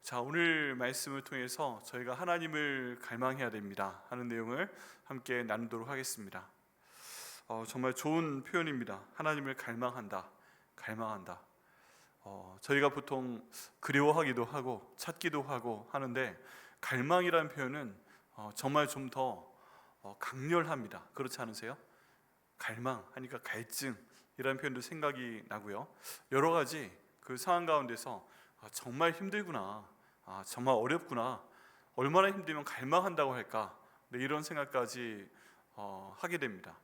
자, 오늘 말씀을 통해서 저희가 하나님을 갈망해야 됩니다 하는 내용을 함께 나누도록 하겠습니다. 정말 좋은 표현입니다. 하나님을 갈망한다. 저희가 보통 그리워하기도 하고 찾기도 하고 하는데, 갈망이라는 표현은 정말 좀 더 강렬합니다. 그렇지 않으세요? 갈망하니까 갈증이라는 표현도 생각이 나고요. 여러 가지 그 상황 가운데서 정말 힘들구나, 정말 어렵구나, 얼마나 힘들면 갈망한다고 할까, 네, 이런 생각까지 하게 됩니다.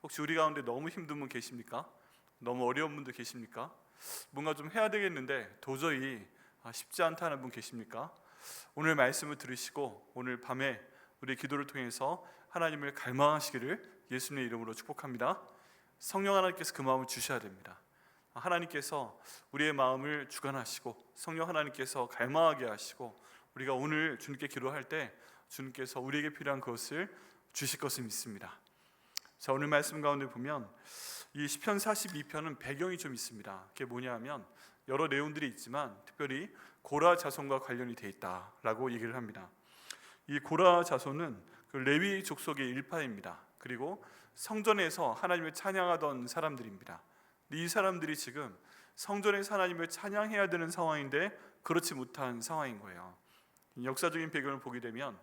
혹시 우리 가운데 너무 힘든 분 계십니까? 너무 어려운 분도 계십니까? 뭔가 좀 해야 되겠는데 도저히 쉽지 않다는 분 계십니까? 오늘 말씀을 들으시고 오늘 밤에 우리 기도를 통해서 하나님을 갈망하시기를 예수님의 이름으로 축복합니다. 성령 하나님께서 그 마음을 주셔야 됩니다. 하나님께서 우리의 마음을 주관하시고 성령 하나님께서 갈망하게 하시고, 우리가 오늘 주님께 기도할 때 주님께서 우리에게 필요한 것을 주실 것을 믿습니다. 자, 오늘 말씀 가운데 보면 이 시편 42편은 배경이 좀 있습니다. 그게 뭐냐 하면 여러 내용들이 있지만 특별히 고라 자손과 관련이 돼 있다라고 얘기를 합니다. 이 고라 자손은 그 레위 족속의 일파입니다. 그리고 성전에서 하나님을 찬양하던 사람들입니다. 이 사람들이 지금 성전에서 하나님을 찬양해야 되는 상황인데 그렇지 못한 상황인 거예요. 역사적인 배경을 보게 되면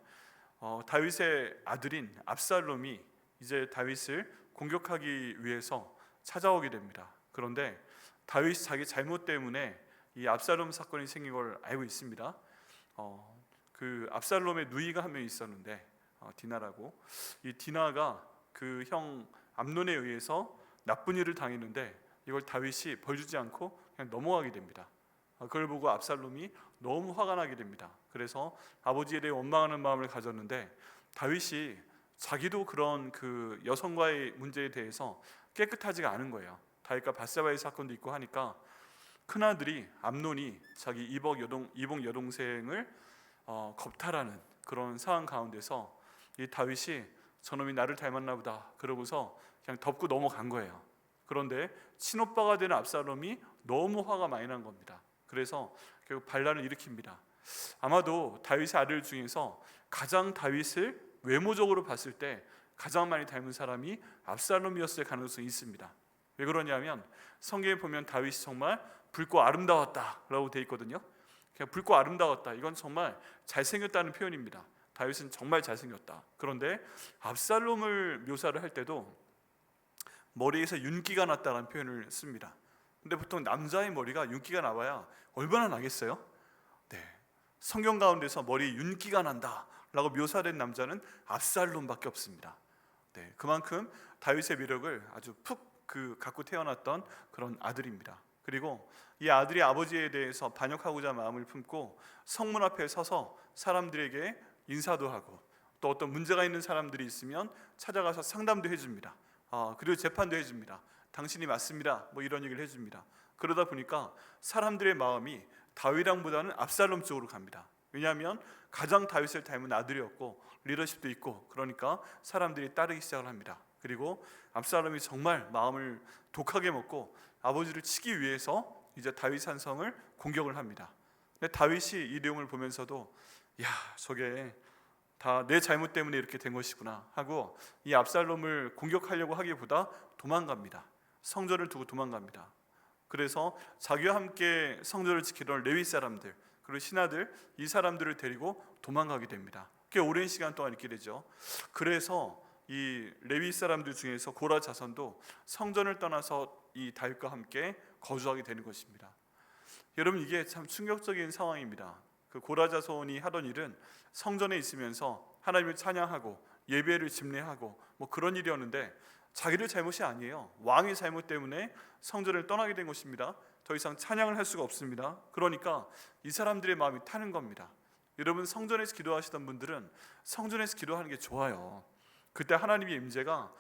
다윗의 아들인 압살롬이 이제 다윗을 공격하기 위해서 찾아오게 됩니다. 그런데 다윗이 자기 잘못 때문에 이 압살롬 사건이 생긴 걸 알고 있습니다. 그 압살롬의 누이가 한 명 있었는데 디나라고, 이 디나가 그 형 암논에 의해서 나쁜 일을 당했는데 이걸 다윗이 벌주지 않고 그냥 넘어가게 됩니다. 그걸 보고 압살롬이 너무 화가 나게 됩니다. 그래서 아버지에 대해 원망하는 마음을 가졌는데, 다윗이 자기도 그런 그 여성과의 문제에 대해서 깨끗하지가 않은 거예요. 다윗과 밧세바의 사건도 있고 하니까 큰아들이 암논이 자기 이복 여동생을 겁탈하는 그런 상황 가운데서 이 다윗이 저놈이 나를 닮았나 보다 그러고서 그냥 덮고 넘어간 거예요. 그런데 친오빠가 되는 압살롬이 너무 화가 많이 난 겁니다. 그래서 결국 반란을 일으킵니다. 아마도 다윗의 아들 중에서 가장 다윗을 외모적으로 봤을 때 가장 많이 닮은 사람이 압살롬이었을 가능성이 있습니다. 왜 그러냐면 성경에 보면 다윗이 정말 붉고 아름다웠다라고 돼 있거든요. 그냥 붉고 아름다웠다, 이건 정말 잘생겼다는 표현입니다. 다윗은 정말 잘생겼다. 그런데 압살롬을 묘사를 할 때도 머리에서 윤기가 났다는 표현을 씁니다. 근데 보통 남자의 머리가 윤기가 나와야 얼마나 나겠어요? 네, 성경 가운데서 머리에 윤기가 난다라고 묘사된 남자는 압살롬밖에 없습니다. 네, 그만큼 다윗의 매력을 아주 푹 갖고 태어났던 그런 아들입니다. 그리고 이 아들이 아버지에 대해서 반역하고자 마음을 품고 성문 앞에 서서 사람들에게 인사도 하고, 또 어떤 문제가 있는 사람들이 있으면 찾아가서 상담도 해줍니다. 그리고 재판도 해줍니다. 당신이 맞습니다, 뭐 이런 얘기를 해줍니다. 그러다 보니까 사람들의 마음이 다윗왕보다는 압살롬 쪽으로 갑니다. 왜냐하면 가장 다윗을 닮은 아들이었고 리더십도 있고, 그러니까 사람들이 따르기 시작을 합니다. 그리고 압살롬이 정말 마음을 독하게 먹고 아버지를 치기 위해서 이제 다윗 산성을 공격을 합니다. 근데 다윗이 이 내용을 보면서도 저게 다 내 잘못 때문에 이렇게 된 것이구나 하고 이 압살롬을 공격하려고 하기보다 도망갑니다. 성전을 두고 도망갑니다. 그래서 자기와 함께 성전을 지키던 레위 사람들 그리고 신하들, 이 사람들을 데리고 도망가게 됩니다. 꽤 오랜 시간 동안 있게 되죠. 그래서 이 레위 사람들 중에서 고라 자손도 성전을 떠나서 이 다윗과 함께 거주하게 되는 것입니다. 여러분, 이게 참 충격적인 상황입니다. 그 고라 자손이 하던 일은 성전에 있으면서 하나님을 찬양하고 예배를 집례하고 뭐 그런 일이었는데, 자기들 잘못이 아니에요. 왕의 잘못 때문에 성전을 떠나게 된 것입니다. 더 이상 찬양을 할 수가 없습니다. 그러니까 이 사람들의 마음이 타는 겁니다. 여러분, 성전에서 기도하시던 분들은 성전에서 기도하는 게 좋아요. 그때 하나님의 임재가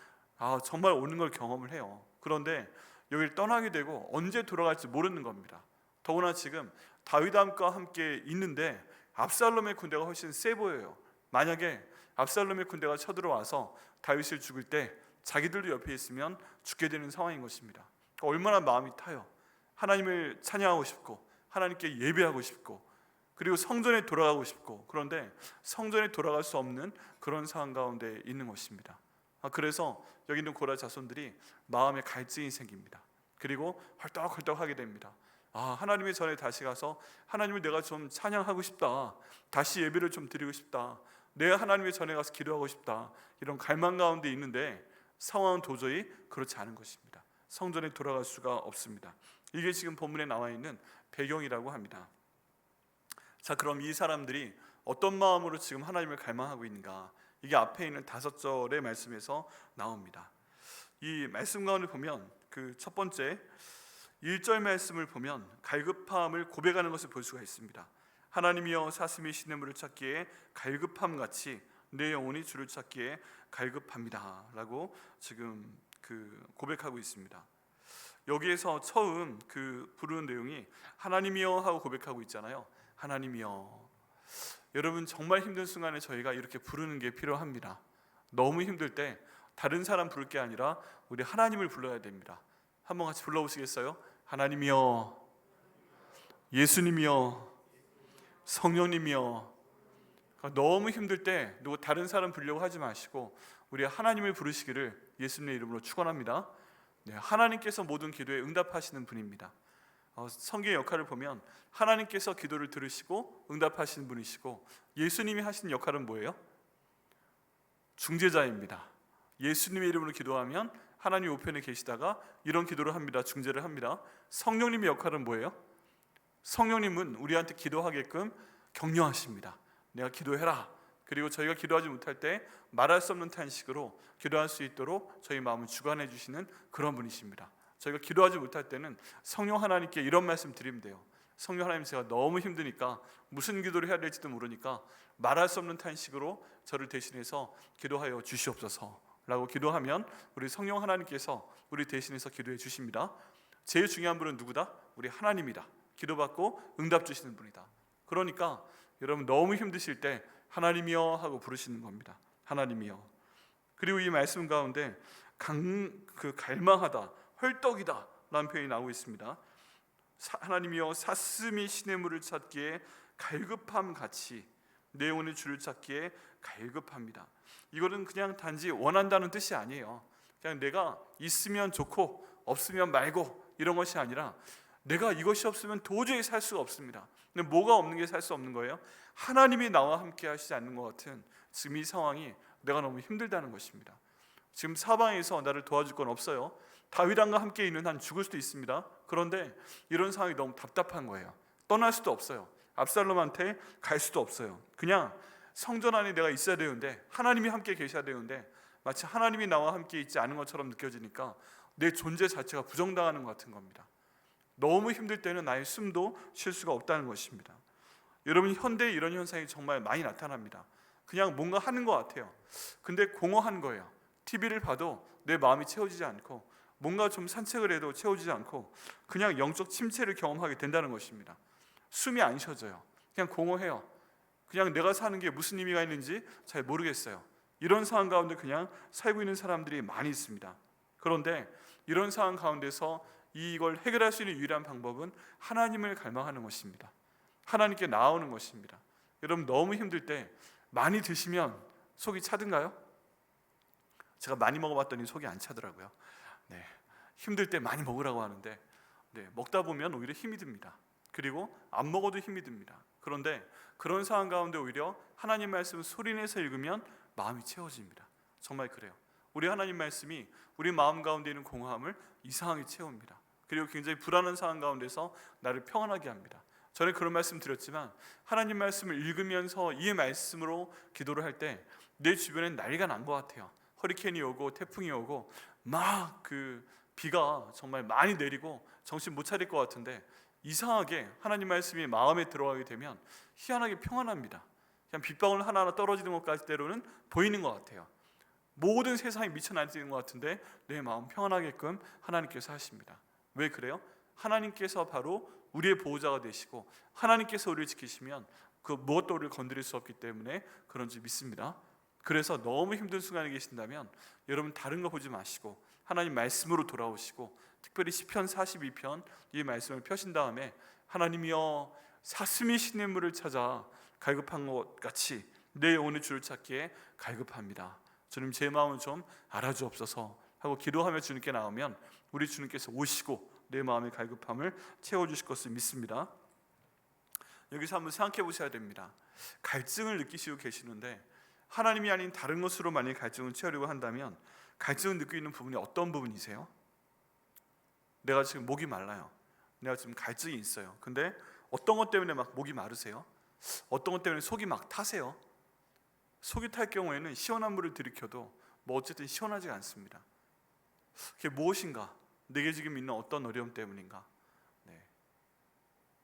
정말 오는 걸 경험을 해요. 그런데 여기를 떠나게 되고 언제 돌아갈지 모르는 겁니다. 더구나 지금 다윗과 함께 있는데 압살롬의 군대가 훨씬 세 보여요. 만약에 압살롬의 군대가 쳐들어와서 다윗을 죽일 때 자기들도 옆에 있으면 죽게 되는 상황인 것입니다. 얼마나 마음이 타요. 하나님을 찬양하고 싶고 하나님께 예배하고 싶고, 그리고 성전에 돌아가고 싶고, 그런데 성전에 돌아갈 수 없는 그런 상황 가운데 있는 것입니다. 그래서 여기 있는 고라 자손들이 마음에 갈증이 생깁니다. 그리고 헐떡헐떡하게 됩니다. 하나님의 전에 다시 가서 하나님을 내가 좀 찬양하고 싶다, 다시 예배를 좀 드리고 싶다, 내가 하나님의 전에 가서 기도하고 싶다, 이런 갈망 가운데 있는데 상황은 도저히 그렇지 않은 것입니다. 성전에 돌아갈 수가 없습니다. 이게 지금 본문에 나와 있는 배경이라고 합니다. 자, 그럼 이 사람들이 어떤 마음으로 지금 하나님을 갈망하고 있는가? 이게 앞에 있는 5절의 말씀에서 나옵니다. 이 말씀 가운데 보면 그 첫 번째 1절 말씀을 보면 갈급함을 고백하는 것을 볼 수가 있습니다. 하나님이여 사슴이 시냇물을 찾기에 갈급함같이 내 영혼이 주를 찾기에 갈급합니다 라고 지금 그 고백하고 있습니다. 여기에서 처음 그 부르는 내용이 하나님이여 하고 고백하고 있잖아요. 하나님이여. 여러분, 정말 힘든 순간에 저희가 이렇게 부르는 게 필요합니다. 너무 힘들 때 다른 사람 부를 게 아니라 우리 하나님을 불러야 됩니다. 한번 같이 불러보시겠어요? 하나님이여, 예수님이여, 성령님이여. 너무 힘들 때 누구 다른 사람 부르려고 하지 마시고 우리 하나님을 부르시기를 예수님의 이름으로 축원합니다. 네, 하나님께서 모든 기도에 응답하시는 분입니다. 성경의 역할을 보면 하나님께서 기도를 들으시고 응답하시는 분이시고, 예수님이 하시는 역할은 뭐예요? 중재자입니다. 예수님의 이름으로 기도하면 하나님 우편에 계시다가 이런 기도를 합니다. 중재를 합니다. 성령님의 역할은 뭐예요? 성령님은 우리한테 기도하게끔 격려하십니다. 내가 기도해라. 그리고 저희가 기도하지 못할 때 말할 수 없는 탄식으로 기도할 수 있도록 저희 마음을 주관해 주시는 그런 분이십니다. 저희가 기도하지 못할 때는 성령 하나님께 이런 말씀 드리면 돼요. 성령 하나님, 제가 너무 힘드니까 무슨 기도를 해야 될지도 모르니까 말할 수 없는 탄식으로 저를 대신해서 기도하여 주시옵소서 라고 기도하면 우리 성령 하나님께서 우리 대신해서 기도해 주십니다. 제일 중요한 분은 누구다? 우리 하나님이다. 기도받고 응답 주시는 분이다. 그러니까 여러분, 너무 힘드실 때 하나님이여 하고 부르시는 겁니다. 하나님이여. 그리고 이 말씀 가운데 갈망하다, 헐떡이다 라는 표현이 나오고 있습니다. 하나님이여 사슴이 시냇물을 찾기에 갈급함 같이 내 영혼의 주를 찾기에 갈급합니다. 이거는 그냥 단지 원한다는 뜻이 아니에요. 그냥 내가 있으면 좋고 없으면 말고 이런 것이 아니라 내가 이것이 없으면 도저히 살 수가 없습니다. 근데 뭐가 없는 게 살 수 없는 거예요? 하나님이 나와 함께 하시지 않는 것 같은 지금 이 상황이 내가 너무 힘들다는 것입니다. 지금 사방에서 나를 도와줄 건 없어요. 다윗왕과 함께 있는 한 죽을 수도 있습니다. 그런데 이런 상황이 너무 답답한 거예요. 떠날 수도 없어요. 압살롬한테 갈 수도 없어요. 그냥 성전 안에 내가 있어야 되는데, 하나님이 함께 계셔야 되는데 마치 하나님이 나와 함께 있지 않은 것처럼 느껴지니까 내 존재 자체가 부정당하는 것 같은 겁니다. 너무 힘들 때는 나의 숨도 쉴 수가 없다는 것입니다. 여러분, 현대에 이런 현상이 정말 많이 나타납니다. 그냥 뭔가 하는 것 같아요. 근데 공허한 거예요. TV를 봐도 내 마음이 채워지지 않고, 뭔가 좀 산책을 해도 채워지지 않고, 그냥 영적 침체를 경험하게 된다는 것입니다. 숨이 안 쉬어져요. 그냥 공허해요. 그냥 내가 사는 게 무슨 의미가 있는지 잘 모르겠어요. 이런 상황 가운데 그냥 살고 있는 사람들이 많이 있습니다. 그런데 이런 상황 가운데서 이걸 해결할 수 있는 유일한 방법은 하나님을 갈망하는 것입니다. 하나님께 나아오는 것입니다. 여러분, 너무 힘들 때 많이 드시면 속이 차든가요? 제가 많이 먹어봤더니 속이 안 차더라고요. 네, 힘들 때 많이 먹으라고 하는데 먹다 보면 오히려 힘이 듭니다. 그리고 안 먹어도 힘이 듭니다. 그런데 그런 상황 가운데 오히려 하나님 말씀을 소리내서 읽으면 마음이 채워집니다. 정말 그래요. 우리 하나님 말씀이 우리 마음 가운데 있는 공허함을 이상하게 채웁니다. 그리고 굉장히 불안한 상황 가운데서 나를 평안하게 합니다. 전에 그런 말씀 드렸지만 하나님 말씀을 읽으면서 이 말씀으로 기도를 할 때 내 주변엔 난리가 난 것 같아요. 허리케인이 오고 태풍이 오고 막 그 비가 정말 많이 내리고 정신 못 차릴 것 같은데, 이상하게 하나님 말씀이 마음에 들어가게 되면 희한하게 평안합니다. 그냥 빗방울 하나하나 떨어지는 것까지 때로는 보이는 것 같아요. 모든 세상이 미쳐 날뛰는 것 같은데 내 마음 평안하게끔 하나님께서 하십니다. 왜 그래요? 하나님께서 바로 우리의 보호자가 되시고 하나님께서 우리를 지키시면 그 무엇도 우리를 건드릴 수 없기 때문에 그런 줄 믿습니다. 그래서 너무 힘든 순간에 계신다면 여러분, 다른 거 보지 마시고 하나님 말씀으로 돌아오시고, 특별히 시편 42편 이 말씀을 펴신 다음에 하나님이여 사슴이 시냇물을 찾아 갈급한 것 같이 내 영혼의 주를 찾기에 갈급합니다. 주님, 제 마음을 좀 알아주옵소서 하고 기도하며 주님께 나오면 우리 주님께서 오시고 내 마음의 갈급함을 채워주실 것을 믿습니다. 여기서 한번 생각해 보셔야 됩니다. 갈증을 느끼시고 계시는데 하나님이 아닌 다른 것으로 만약 갈증을 채우려고 한다면 갈증을 느끼고 있는 부분이 어떤 부분이세요? 내가 지금 목이 말라요. 내가 지금 갈증이 있어요. 근데 어떤 것 때문에 막 목이 마르세요? 어떤 것 때문에 속이 막 타세요? 속이 탈 경우에는 시원한 물을 들이켜도 뭐 어쨌든 시원하지가 않습니다. 그게 무엇인가? 내게 지금 있는 어떤 어려움 때문인가?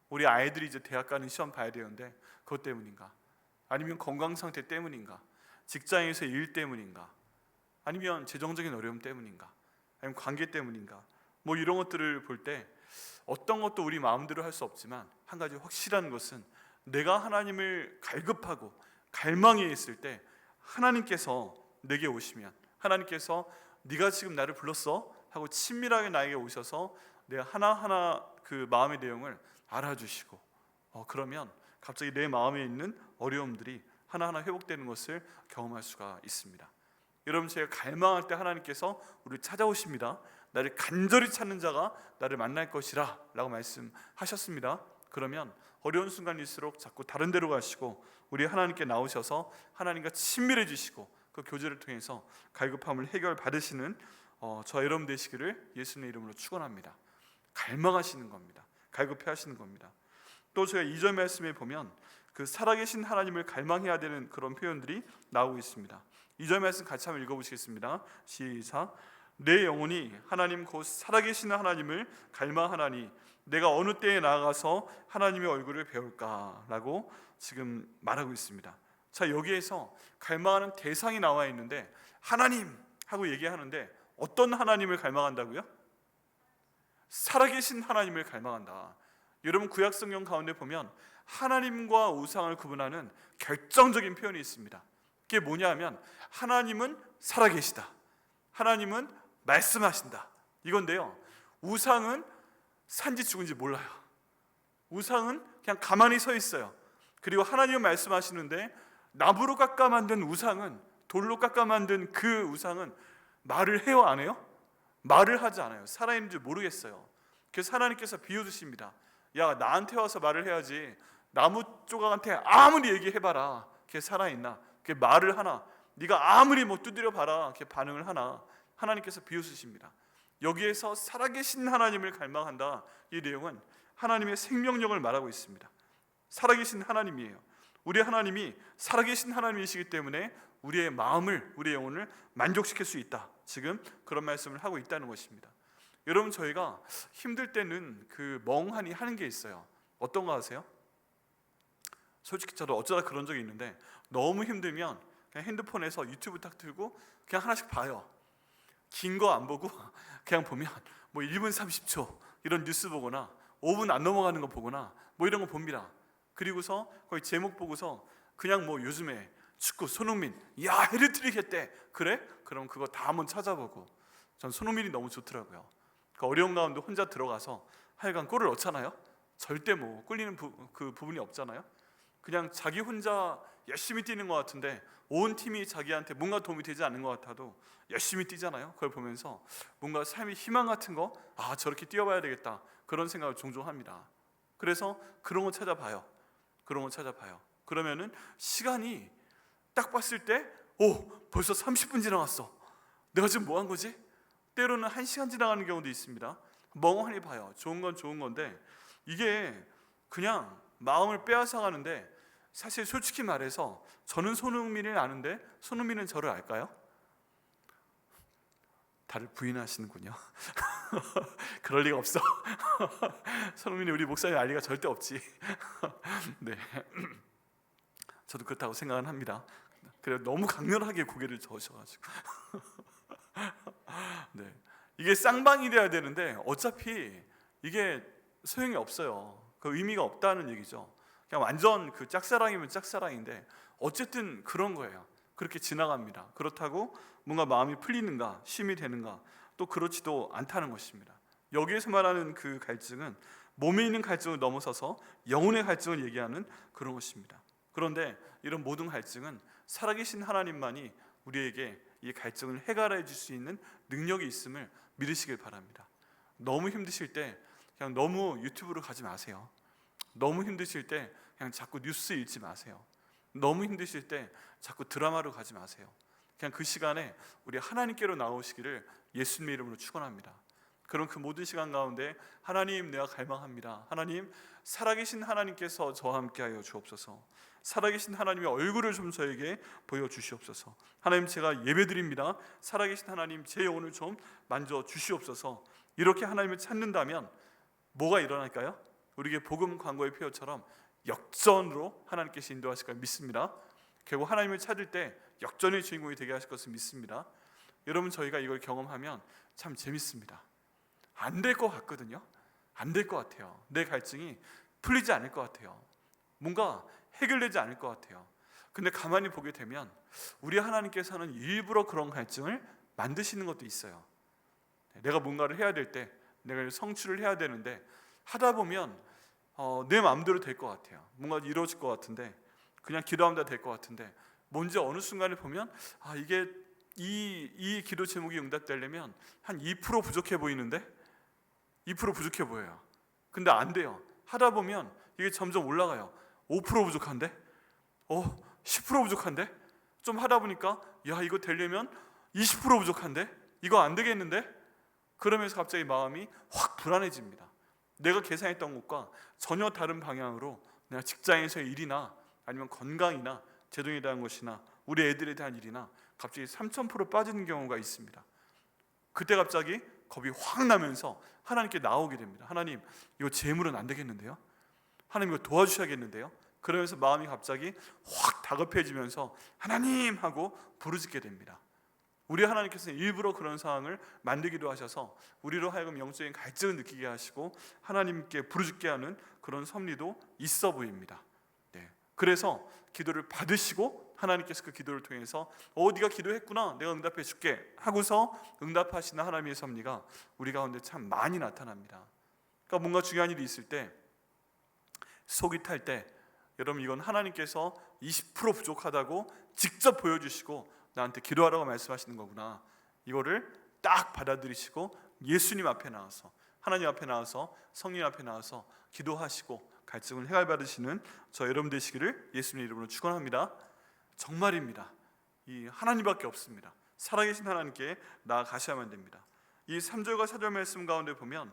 우리 아이들이 이제 대학 가는 시험 봐야 되는데 그것 때문인가? 아니면 건강 상태 때문인가? 직장에서 일 때문인가? 아니면 재정적인 어려움 때문인가? 아니면 관계 때문인가? 뭐 이런 것들을 볼 때 어떤 것도 우리 마음대로 할 수 없지만 한 가지 확실한 것은 내가 하나님을 갈급하고 갈망해 있을 때 하나님께서 내게 오시면, 하나님께서 네가 지금 나를 불렀어? 하고 친밀하게 나에게 오셔서 내가 하나하나 그 마음의 내용을 알아주시고 그러면 갑자기 내 마음에 있는 어려움들이 하나하나 회복되는 것을 경험할 수가 있습니다. 여러분, 제가 갈망할 때 하나님께서 우리를 찾아오십니다. 나를 간절히 찾는 자가 나를 만날 것이라 라고 말씀하셨습니다. 그러면 어려운 순간일수록 자꾸 다른 데로 가시고 우리 하나님께 나오셔서 하나님과 친밀해지시고 그 교제를 통해서 갈급함을 해결받으시는 저 여러분 되시기를 예수님의 이름으로 축원합니다. 갈망하시는 겁니다. 갈급해 하시는 겁니다. 또 제가 2절 말씀에 보면 그 살아계신 하나님을 갈망해야 되는 그런 표현들이 나오고 있습니다. 2절 말씀 같이 한번 읽어보시겠습니다. 시작. 내 영혼이 하나님 곧 살아계시는 하나님을 갈망하나니 내가 어느 때에 나아가서 하나님의 얼굴을 배울까? 라고 지금 말하고 있습니다. 자, 여기에서 갈망하는 대상이 나와 있는데 하나님 하고 얘기하는데 어떤 하나님을 갈망한다고요? 살아계신 하나님을 갈망한다. 여러분, 구약성경 가운데 보면 하나님과 우상을 구분하는 결정적인 표현이 있습니다. 그게 뭐냐 하면 하나님은 살아계시다, 하나님은 말씀하신다, 이건데요, 우상은 산지 죽은지 몰라요. 우상은 그냥 가만히 서 있어요. 그리고 하나님은 말씀하시는데 나무로 깎아 만든 우상은, 돌로 깎아 만든 그 우상은 말을 해요, 안 해요? 말을 하지 않아요. 살아있는 줄 모르겠어요. 그래서 하나님께서 비유주십니다. 야, 나한테 와서 말을 해야지 나무 조각한테 아무리 얘기해봐라, 걔 살아있나? 걔 말을 하나? 네가 아무리 뭐 두드려봐라, 걔 반응을 하나? 하나님께서 비유주십니다. 여기에서 살아계신 하나님을 갈망한다, 이 내용은 하나님의 생명력을 말하고 있습니다. 살아계신 하나님이에요. 우리 하나님이 살아계신 하나님이시기 때문에 우리의 마음을, 우리의 영혼을 만족시킬 수 있다, 지금 그런 말씀을 하고 있다는 것입니다. 여러분, 저희가 힘들 때는 그 멍하니 하는 게 있어요. 어떤 거 아세요? 솔직히 저도 어쩌다 그런 적이 있는데 너무 힘들면 그냥 핸드폰에서 유튜브 딱 틀고 그냥 하나씩 봐요. 긴 거 안 보고 그냥 보면 뭐 1분 30초 이런 뉴스 보거나 5분 안 넘어가는 거 보거나 뭐 이런 거 봅니다. 그리고서 거의 제목 보고서 그냥 뭐 요즘에 축구 손흥민, 야, 해리트릭 했대. 그래? 그럼 그거 다 한번 찾아보고. 전 손흥민이 너무 좋더라고요. 그 어려운 가운데 혼자 들어가서 하여간 골을 넣잖아요. 절대 뭐 꿀리는 그 부분이 없잖아요. 그냥 자기 혼자 열심히 뛰는 것 같은데 온 팀이 자기한테 뭔가 도움이 되지 않는 것 같아도 열심히 뛰잖아요. 그걸 보면서 뭔가 삶의 희망 같은 거, 아, 저렇게 뛰어봐야 되겠다, 그런 생각을 종종 합니다. 그래서 그런 거 찾아봐요. 그러면은 시간이 딱 봤을 때 벌써 30분 지나갔어. 내가 지금 뭐 한 거지? 때로는 1시간 지나가는 경우도 있습니다. 멍하니 봐요. 좋은 건 좋은 건데 이게 그냥 마음을 빼앗아가는데, 사실 솔직히 말해서 저는 손흥민을 아는데 손흥민은 저를 알까요? 다들 부인하시는군요. 그럴 리가 없어. 손흥민이 우리 목사님 알 리가 절대 없지. 네, 저도 그렇다고 생각은 합니다. 그래, 너무 강렬하게 고개를 저으셔가지고. 네, 이게 쌍방이 돼야 되는데 어차피 이게 소용이 없어요. 그 의미가 없다는 얘기죠. 그냥 완전 그 짝사랑이면 짝사랑인데 어쨌든 그런 거예요. 그렇게 지나갑니다. 그렇다고 뭔가 마음이 풀리는가, 쉼이 되는가, 또 그렇지도 않다는 것입니다. 여기에서 말하는 그 갈증은 몸에 있는 갈증을 넘어서서 영혼의 갈증을 얘기하는 그런 것입니다. 그런데 이런 모든 갈증은 살아계신 하나님만이 우리에게 이 갈증을 해결해 줄 수 있는 능력이 있음을 믿으시길 바랍니다. 너무 힘드실 때 그냥 너무 유튜브로 가지 마세요. 너무 힘드실 때 그냥 자꾸 뉴스 읽지 마세요. 너무 힘드실 때 자꾸 드라마로 가지 마세요. 그냥 그 시간에 우리 하나님께로 나오시기를 예수님의 이름으로 축원합니다. 그런 그 모든 시간 가운데 하나님, 내가 갈망합니다. 하나님, 살아계신 하나님께서 저와 함께하여 주옵소서. 살아계신 하나님의 얼굴을 좀 저에게 보여주시옵소서. 하나님, 제가 예배드립니다. 살아계신 하나님, 제 영혼을 좀 만져주시옵소서. 이렇게 하나님을 찾는다면 뭐가 일어날까요? 우리에게 복음 광고의 표어처럼 역전으로 하나님께서 인도하실 걸 믿습니다. 결국 하나님을 찾을 때 역전의 주인공이 되게 하실 것을 믿습니다. 여러분, 저희가 이걸 경험하면 참 재밌습니다. 안 될 것 같거든요. 안 될 것 같아요. 내 갈증이 풀리지 않을 것 같아요. 뭔가 해결되지 않을 것 같아요. 근데 가만히 보게 되면 우리 하나님께서는 일부러 그런 갈증을 만드시는 것도 있어요. 내가 뭔가를 해야 될 때, 내가 성취를 해야 되는데 하다 보면 내 마음대로 될 것 같아요. 뭔가 이루어질 것 같은데, 그냥 기도하면 될 것 같은데, 뭔지 어느 순간에 보면 이게 이 기도 제목이 응답되려면 한 2% 부족해 보이는데 2% 부족해 보여요. 근데 안 돼요. 하다 보면 이게 점점 올라가요. 5% 부족한데? 10% 부족한데? 좀 하다 보니까 이거 되려면 20% 부족한데? 이거 안 되겠는데? 그러면서 갑자기 마음이 확 불안해집니다. 내가 계산했던 것과 전혀 다른 방향으로 내가 직장에서의 일이나 아니면 건강이나 제 돈에 대한 것이나 우리 애들에 대한 일이나 갑자기 3000% 빠지는 경우가 있습니다. 그때 갑자기 겁이 확 나면서 하나님께 나오게 됩니다. 하나님, 이거 재물은 안 되겠는데요? 하나님, 이거 도와주셔야겠는데요? 그러면서 마음이 갑자기 확 다급해지면서 하나님 하고 부르짖게 됩니다. 우리 하나님께서는 일부러 그런 상황을 만들기도 하셔서 우리로 하여금 영적인 갈증을 느끼게 하시고 하나님께 부르짖게 하는 그런 섭리도 있어 보입니다. 그래서 기도를 받으시고 하나님께서 그 기도를 통해서 네가 기도했구나, 내가 응답해 줄게 하고서 응답하시는 하나님의 섭리가 우리 가운데 참 많이 나타납니다. 그러니까 뭔가 중요한 일이 있을 때, 속이 탈 때, 여러분, 이건 하나님께서 20% 부족하다고 직접 보여주시고 나한테 기도하라고 말씀하시는 거구나, 이거를 딱 받아들이시고 예수님 앞에 나와서, 하나님 앞에 나와서, 성령 앞에 나와서 기도하시고 갈증을 해결받으시는 저 여러분 되시기를 예수님 이름으로 축원합니다. 정말입니다. 이 하나님밖에 없습니다. 살아계신 하나님께 나아가셔야만 됩니다. 이 3절과 4절 말씀 가운데 보면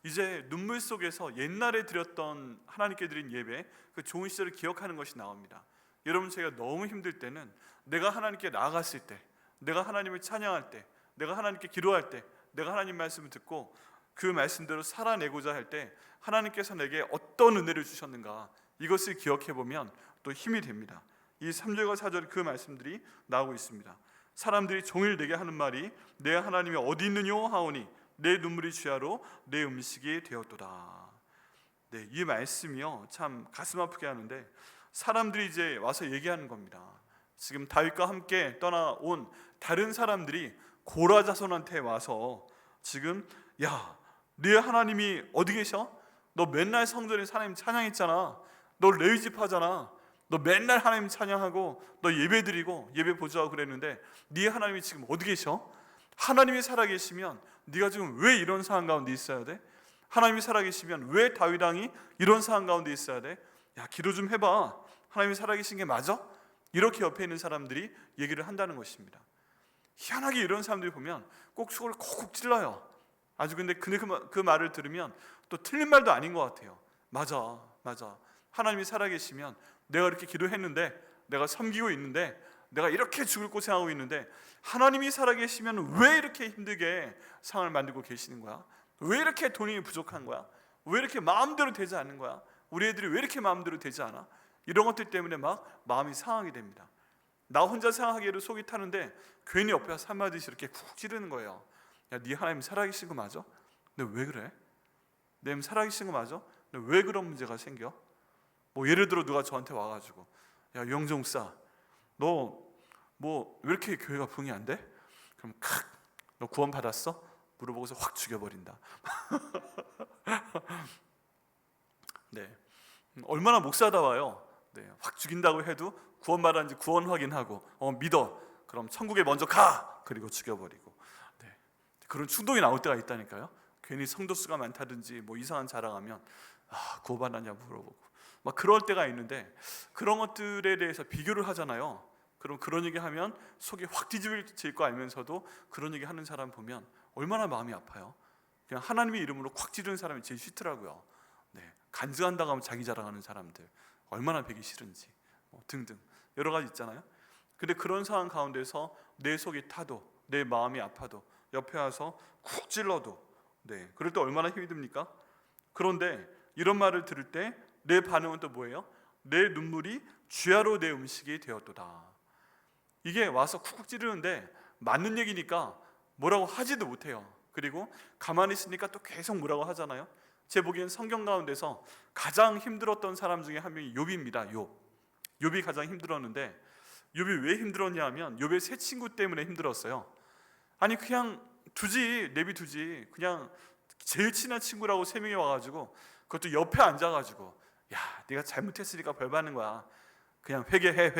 이제 눈물 속에서 옛날에 드렸던, 하나님께 드린 예배, 그 좋은 시절을 기억하는 것이 나옵니다. 여러분, 제가 너무 힘들 때는 내가 하나님께 나아갔을 때, 내가 하나님을 찬양할 때, 내가 하나님께 기도할 때, 내가 하나님 말씀을 듣고 그 말씀대로 살아내고자 할 때 하나님께서 내게 어떤 은혜를 주셨는가, 이것을 기억해 보면 또 힘이 됩니다. 이 3절과 4절 그 말씀들이 나오고 있습니다. 사람들이 종일 내게 하는 말이 내 하나님이 어디 있느뇨 하오니 내 눈물이 주야로 내 음식이 되었도다. 이 말씀이요 참 가슴 아프게 하는데, 사람들이 이제 와서 얘기하는 겁니다. 지금 다윗과 함께 떠나온 다른 사람들이 고라 자손한테 와서 지금 네 하나님이 어디 계셔? 너 맨날 성전에서 하나님 찬양했잖아. 너 레위 지파잖아. 너 맨날 하나님 찬양하고 너 예배드리고 예배 보조하고 그랬는데 네 하나님이 지금 어디 계셔? 하나님이 살아계시면 네가 지금 왜 이런 상황 가운데 있어야 돼? 하나님이 살아계시면 왜 다윗 왕이 이런 상황 가운데 있어야 돼? 기도 좀 해봐. 하나님이 살아계신 게 맞아? 이렇게 옆에 있는 사람들이 얘기를 한다는 것입니다. 희한하게 이런 사람들이 보면 꼭 속을 콕콕 찔러요. 아주 근데 그 말을 들으면 또 틀린 말도 아닌 것 같아요. 맞아. 하나님이 살아계시면 내가 이렇게 기도했는데, 내가 섬기고 있는데, 내가 이렇게 죽을 고생하고 있는데 하나님이 살아계시면 왜 이렇게 힘들게 상황을 만들고 계시는 거야? 왜 이렇게 돈이 부족한 거야? 왜 이렇게 마음대로 되지 않는 거야? 우리 애들이 왜 이렇게 마음대로 되지 않아? 이런 것들 때문에 막 마음이 상하게 됩니다. 나 혼자 생각하기에도 속이 타는데 괜히 옆에 와서 한마디씩 이렇게 쿡 찌르는 거예요. 네 하나님 살아계신 거 맞아? 근데 왜 그래? 내 하나님 살아계신 거 맞아? 근데 왜 그런 문제가 생겨? 예를 들어 누가 저한테 와가지고 유영종사, 너 왜 이렇게 교회가 부흥이 안 돼? 그럼 너 구원 받았어? 물어보고서 확 죽여버린다. 네, 얼마나 목사다워요. 네, 확 죽인다고 해도 구원받았는지 구원 확인하고 믿어. 그럼 천국에 먼저 가. 그리고 죽여버리고. 네, 그런 충동이 나올 때가 있다니까요. 괜히 성도 수가 많다든지 뭐 이상한 자랑하면 구원받았냐 물어보고 막 그럴 때가 있는데, 그런 것들에 대해서 비교를 하잖아요. 그럼 그런 얘기 하면 속이 확 뒤집어질 거 알면서도 그런 얘기 하는 사람 보면 얼마나 마음이 아파요. 그냥 하나님의 이름으로 콱 찌르는 사람이 제일 싫더라고요. 네, 간증한다고 하면 자기 자랑하는 사람들 얼마나 배기 싫은지 등등 여러 가지 있잖아요. 근데 그런 상황 가운데서 내 속이 타도 내 마음이 아파도 옆에 와서 쿡 찔러도 그럴 때 얼마나 힘이 듭니까? 그런데 이런 말을 들을 때 내 반응은 또 뭐예요? 내 눈물이 주야로 내 음식이 되었도다. 이게 와서 쿡쿡 찌르는데 맞는 얘기니까 뭐라고 하지도 못해요. 그리고 가만히 있으니까 또 계속 뭐라고 하잖아요. 제 보기엔 성경 가운데서 가장 힘들었던 사람 중에 한 명이 욥입니다. 욥이 가장 힘들었는데, 욥이 왜 힘들었냐 하면 욥의 세 친구 때문에 힘들었어요. 아니 그냥 내비두지. 그냥 제일 친한 친구라고 세 명이 와가지고 그것도 옆에 앉아가지고 야 네가 잘못했으니까 벌 받는 거야. 그냥 회개해.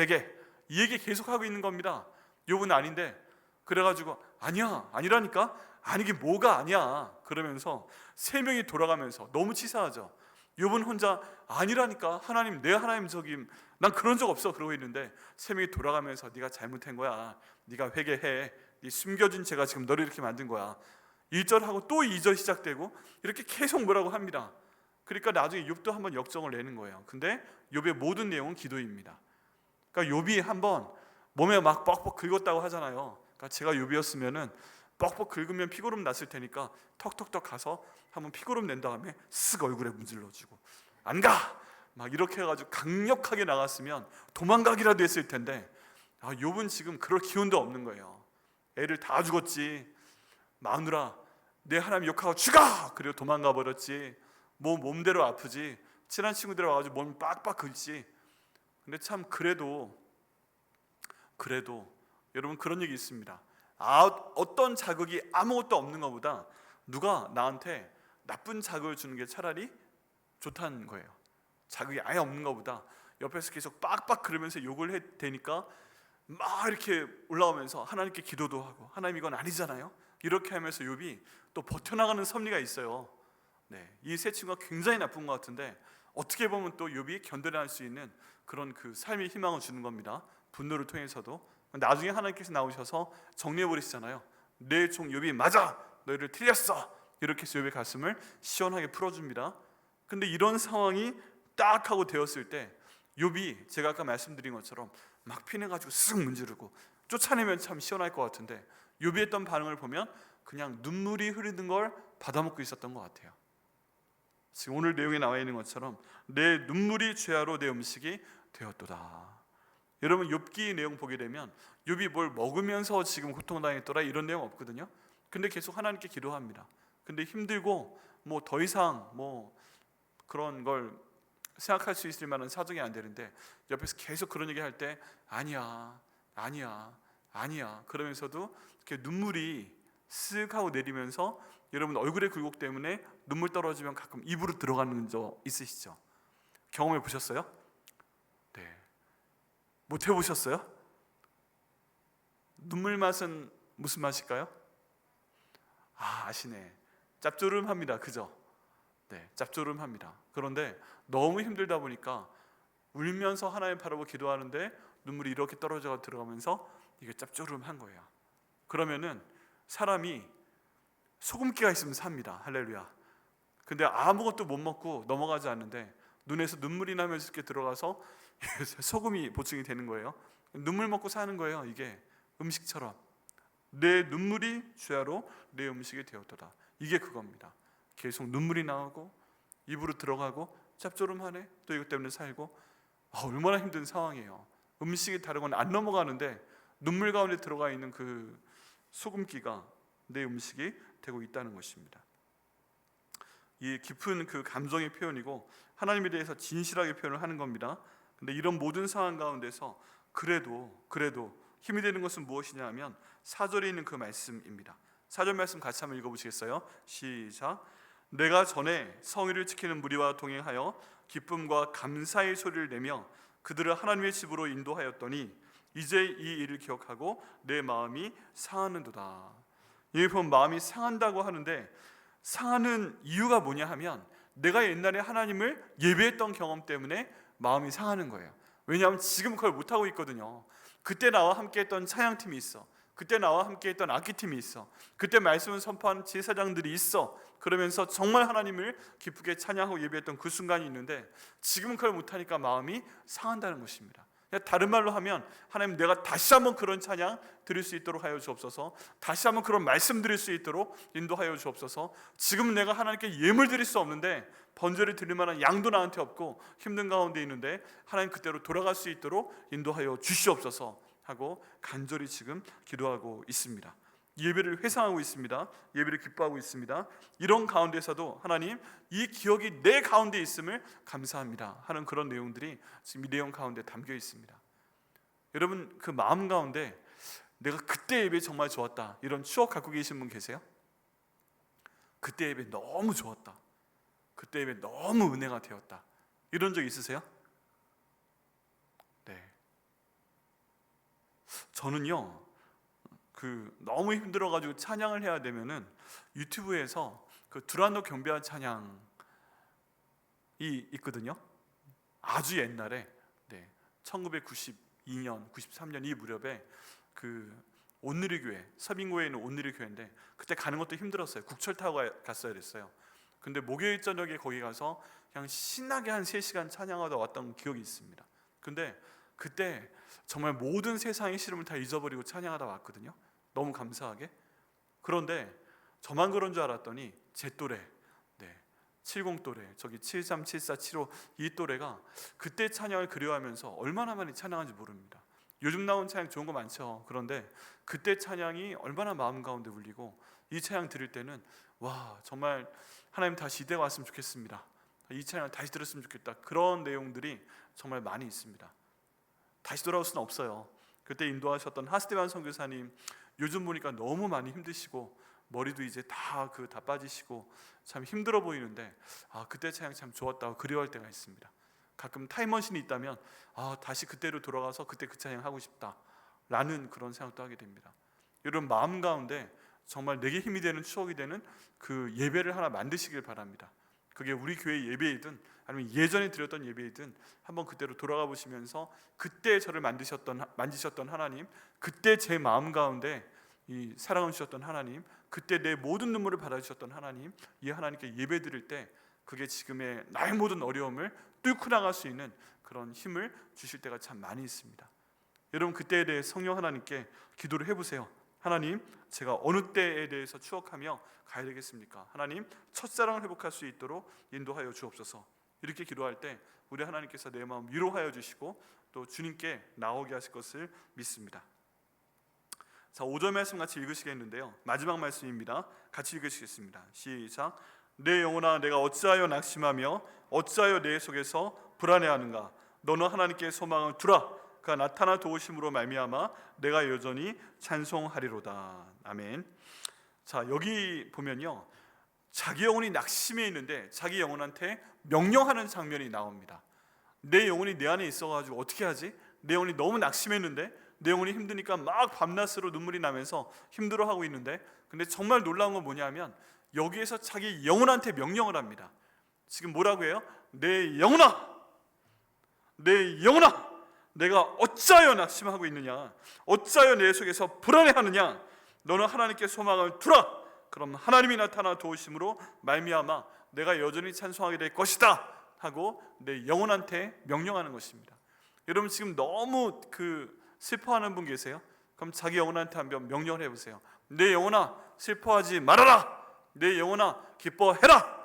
이 얘기 계속 하고 있는 겁니다. 욥은 아닌데 그래가지고 아니라니까. 아니게 뭐가 아니야. 그러면서 세 명이 돌아가면서 너무 치사하죠. 욥은 혼자 아니라니까. 하나님 내 하나님 적임 난 그런 적 없어 그러고 있는데 세 명이 돌아가면서 네가 잘못한 거야. 네가 회개해. 네 숨겨진 죄가 지금 너를 이렇게 만든 거야. 1절하고 또 2절 시작되고 이렇게 계속 뭐라고 합니다. 그러니까 나중에 욥도 한번 역정을 내는 거예요. 근데 욥의 모든 내용은 기도입니다. 그러니까 욥이 한번 몸에 막 뻑뻑 긁었다고 하잖아요. 그러니까 제가 욥이었으면은 뻑뻑 긁으면 피고름 났을 테니까 턱턱턱 가서 한번 피고름 낸 다음에 쓱 얼굴에 문질러주고 안 가! 막 이렇게 해가지고 강력하게 나갔으면 도망가기라도 했을 텐데 욥은 지금 그럴 기운도 없는 거예요. 애를 다 죽었지. 마누라 내 하나님 욕하고 죽어! 그리고 도망가 버렸지. 뭐 몸대로 아프지. 친한 친구들 와가지고 몸 빡빡 긁지. 근데 참 그래도 여러분 그런 얘기 있습니다. 어떤 자극이 아무것도 없는 것보다 누가 나한테 나쁜 자극을 주는 게 차라리 좋다는 거예요. 자극이 아예 없는 것보다 옆에서 계속 빡빡 그러면서 욕을 해대니까 막 이렇게 올라오면서 하나님께 기도도 하고 하나님 이건 아니잖아요. 이렇게 하면서 욥이 또 버텨나가는 섭리가 있어요. 이 세 친구가 굉장히 나쁜 것 같은데 어떻게 보면 또 욥이 견뎌낼 수 있는 그런 그 삶의 희망을 주는 겁니다. 분노를 통해서도. 나중에 하나님께서 나오셔서 정리해버리시잖아요. 내 종 욥이 맞아! 너희를 틀렸어! 이렇게 해서 욥의 가슴을 시원하게 풀어줍니다. 근데 이런 상황이 딱 하고 되었을 때 욥이 제가 아까 말씀드린 것처럼 막 피내가지고 쓱 문지르고 쫓아내면 참 시원할 것 같은데 욥이 했던 반응을 보면 그냥 눈물이 흐르는 걸 받아먹고 있었던 것 같아요. 지금 오늘 내용에 나와 있는 것처럼 내 눈물이 죄야로 내 음식이 되었도다. 여러분 욥기 내용 보게 되면 욥이 뭘 먹으면서 지금 고통당했더라 이런 내용 없거든요. 근데 계속 하나님께 기도합니다. 근데 힘들고 뭐 더 이상 뭐 그런 걸 생각할 수 있을 만한 사정이 안 되는데 옆에서 계속 그런 얘기 할 때 아니야 그러면서도 이렇게 눈물이 쓱 하고 내리면서 여러분 얼굴의 굴곡 때문에 눈물 떨어지면 가끔 입으로 들어가는 적 있으시죠? 경험해 보셨어요? 네. 못 해보셨어요? 눈물 맛은 무슨 맛일까요? 아시네. 짭조름합니다. 그죠? 네, 짭조름합니다. 그런데 너무 힘들다 보니까 울면서 하나님 바라보고 기도하는데 눈물이 이렇게 떨어져 들어가면서 이게 짭조름한 거예요. 그러면은 사람이 소금기가 있으면 삽니다. 할렐루야. 근데 아무것도 못 먹고 넘어가지 않는데 눈에서 눈물이 나면서 이렇게 들어가서 소금이 보충이 되는 거예요. 눈물 먹고 사는 거예요. 이게 음식처럼 내 눈물이 주야로 내 음식이 되었도다. 이게 그겁니다. 계속 눈물이 나오고 입으로 들어가고 짭조름하네. 또 이것 때문에 살고 얼마나 힘든 상황이에요. 음식이 다른 건 안 넘어가는데 눈물 가운데 들어가 있는 그 소금기가 내 음식이 되고 있다는 것입니다. 이 깊은 그 감정의 표현이고 하나님에 대해서 진실하게 표현을 하는 겁니다. 근데 이런 모든 상황 가운데서 그래도 힘이 되는 것은 무엇이냐 하면 4절에 있는 그 말씀입니다. 4절 말씀 같이 한번 읽어보시겠어요? 시작. 내가 전에 성의를 지키는 무리와 동행하여 기쁨과 감사의 소리를 내며 그들을 하나님의 집으로 인도하였더니 이제 이 일을 기억하고 내 마음이 상하는도다. 여기 보면 마음이 상한다고 하는데, 상하는 이유가 뭐냐 하면 내가 옛날에 하나님을 예배했던 경험 때문에 마음이 상하는 거예요. 왜냐하면 지금 그걸 못하고 있거든요. 그때 나와 함께 했던 찬양팀이 있어. 그때 나와 함께 했던 악기팀이 있어. 그때 말씀을 선포한 제사장들이 있어. 그러면서 정말 하나님을 기쁘게 찬양하고 예배했던 그 순간이 있는데, 지금은 그걸 못하니까 마음이 상한다는 것입니다. 다른 말로 하면, 하나님, 내가 다시 한번 그런 찬양 드릴 수 있도록 하여 주옵소서. 다시 한번 그런 말씀 드릴 수 있도록 인도하여 주옵소서. 지금 내가 하나님께 예물 드릴 수 없는데, 번제를 드릴 만한 양도 나한테 없고 힘든 가운데 있는데, 하나님 그때로 돌아갈 수 있도록 인도하여 주시옵소서 하고 간절히 지금 기도하고 있습니다. 예배를 회상하고 있습니다. 예배를 기뻐하고 있습니다. 이런 가운데서도 하나님, 이 기억이 내 가운데 있음을 감사합니다 하는 그런 내용들이 지금 이 내용 가운데 담겨 있습니다. 여러분, 그 마음 가운데 내가 그때 예배 정말 좋았다, 이런 추억 갖고 계신 분 계세요? 그때 예배 너무 좋았다, 그때 예배 너무 은혜가 되었다, 이런 적 있으세요? 네. 저는요, 너무 힘들어가지고 찬양을 해야 되면은 유튜브에서 그 두란노 경배한 찬양이 있거든요. 아주 옛날에, 1992년, 93년 이 무렵에 그 온누리교회, 서빙고에 있는 온누리교회인데, 그때 가는 것도 힘들었어요. 국철 타고 갔어야 됐어요. 근데 목요일 저녁에 거기 가서 그냥 신나게 한 3시간 찬양하다 왔던 기억이 있습니다. 근데 그때 정말 모든 세상의 시름을 다 잊어버리고 찬양하다 왔거든요. 너무 감사하게. 그런데 저만 그런 줄 알았더니 제 또래, 70 또래, 저기 73, 74, 75 이 또래가 그때 찬양을 그리워하면서 얼마나 많이 찬양한지 모릅니다. 요즘 나온 찬양 좋은 거 많죠. 그런데 그때 찬양이 얼마나 마음 가운데 울리고, 이 찬양 들을 때는 와, 정말 하나님 다시 이때 왔으면 좋겠습니다, 이 찬양을 다시 들었으면 좋겠다, 그런 내용들이 정말 많이 있습니다. 다시 돌아올 수는 없어요. 그때 인도하셨던 하스데반 선교사님, 요즘 보니까 너무 많이 힘드시고 머리도 이제 다 빠지시고 참 힘들어 보이는데, 그때 찬양 참 좋았다고 그리워할 때가 있습니다. 가끔 타임머신이 있다면 다시 그때로 돌아가서 그때 그 찬양 하고 싶다라는 그런 생각도 하게 됩니다. 여러분, 마음 가운데 정말 내게 힘이 되는 추억이 되는 그 예배를 하나 만드시길 바랍니다. 그게 우리 교회 예배이든 아니면 예전에 드렸던 예배이든 한번 그때로 돌아가 보시면서 그때 저를 만지셨던 하나님, 그때 제 마음 가운데 이 사랑을 주셨던 하나님, 그때 내 모든 눈물을 받아주셨던 하나님, 이 하나님께 예배 드릴 때 그게 지금의 나의 모든 어려움을 뚫고 나갈 수 있는 그런 힘을 주실 때가 참 많이 있습니다. 여러분, 그때에 대해 성령 하나님께 기도를 해보세요. 하나님, 제가 어느 때에 대해서 추억하며 가야 되겠습니까? 하나님, 첫사랑을 회복할 수 있도록 인도하여 주옵소서. 이렇게 기도할 때 우리 하나님께서 내 마음 위로하여 주시고 또 주님께 나오게 하실 것을 믿습니다. 자, 5절 말씀 같이 읽으시겠는데요, 마지막 말씀입니다. 같이 읽으시겠습니다. 시작. 내 영혼아, 내가 어찌하여 낙심하며 어찌하여 내 속에서 불안해하는가? 너는 하나님께 소망을 두라. 그가 나타나 도우심으로 말미암아 내가 여전히 찬송하리로다. 아멘. 자, 여기 보면요, 자기 영혼이 낙심해 있는데 자기 영혼한테 명령하는 장면이 나옵니다. 내 영혼이 내 안에 있어가지고 어떻게 하지? 내 영혼이 너무 낙심했는데, 내 영혼이 힘드니까 막 밤낮으로 눈물이 나면서 힘들어하고 있는데, 근데 정말 놀라운 건 뭐냐면 여기에서 자기 영혼한테 명령을 합니다. 지금 뭐라고 해요? 내 영혼아, 내 영혼아, 내가 어찌하여 낙심하고 있느냐? 어찌하여 내 속에서 불안해하느냐? 너는 하나님께 소망을 두라. 그럼 하나님이 나타나 도우심으로 말미암아 내가 여전히 찬송하게 될 것이다 하고 내 영혼한테 명령하는 것입니다. 여러분, 지금 너무 슬퍼하는 분 계세요? 그럼 자기 영혼한테 한번 명령을 해보세요. 내 영혼아, 슬퍼하지 말아라. 내 영혼아, 기뻐해라.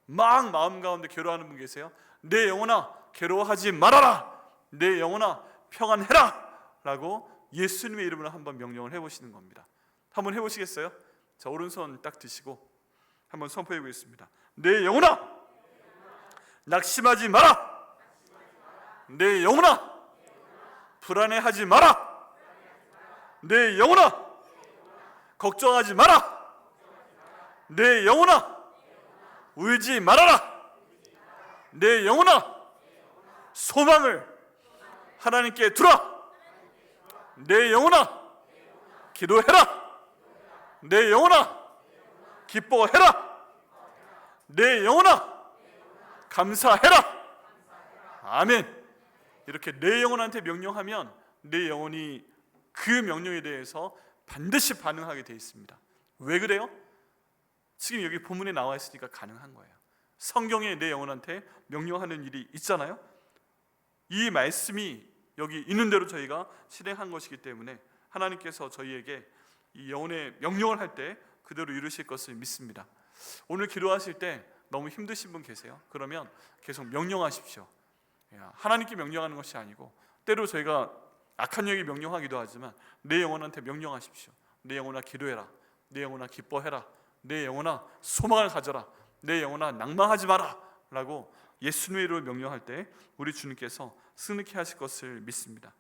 막 마음 가운데 괴로워하는 분 계세요? 내 영혼아, 괴로워하지 말아라. 내 영혼아, 평안해라 라고 예수님의 이름으로 한번 명령을 해보시는 겁니다. 한번 해보시겠어요? 자, 오른손 딱 드시고 한번 선포해 보겠습니다. 내 영혼아, 낙심하지 마라. 내 영혼아, 불안해하지 마라. 내 영혼아, 걱정하지 마라. 내 영혼아, 울지 말아라. 내 영혼아 소망을 하나님께 두라. 내 영혼아 기도해라. 내 영혼아 기뻐해라. 내 영혼아 감사해라. 아멘. 이렇게 내 영혼한테 명령하면 내 영혼이 그 명령에 대해서 반드시 반응하게 되어 있습니다. 왜 그래요? 지금 여기 본문에 나와 있으니까 가능한 거예요. 성경에 내 영혼한테 명령하는 일이 있잖아요. 이 말씀이 여기 있는 대로 저희가 실행한 것이기 때문에 하나님께서 저희에게 이 영혼의 명령을 할 때 그대로 이루실 것을 믿습니다. 오늘 기도하실 때 너무 힘드신 분 계세요? 그러면 계속 명령하십시오. 하나님께 명령하는 것이 아니고 때로 저희가 악한 영에게 명령하기도 하지만 내 영혼한테 명령하십시오. 내 영혼아 기도해라. 내 영혼아 기뻐해라. 내 영혼아 소망을 가져라. 내 영혼아 낭망하지 마라 라고 예수님의 이름으로 명령할 때 우리 주님께서 승리케 하실 것을 믿습니다.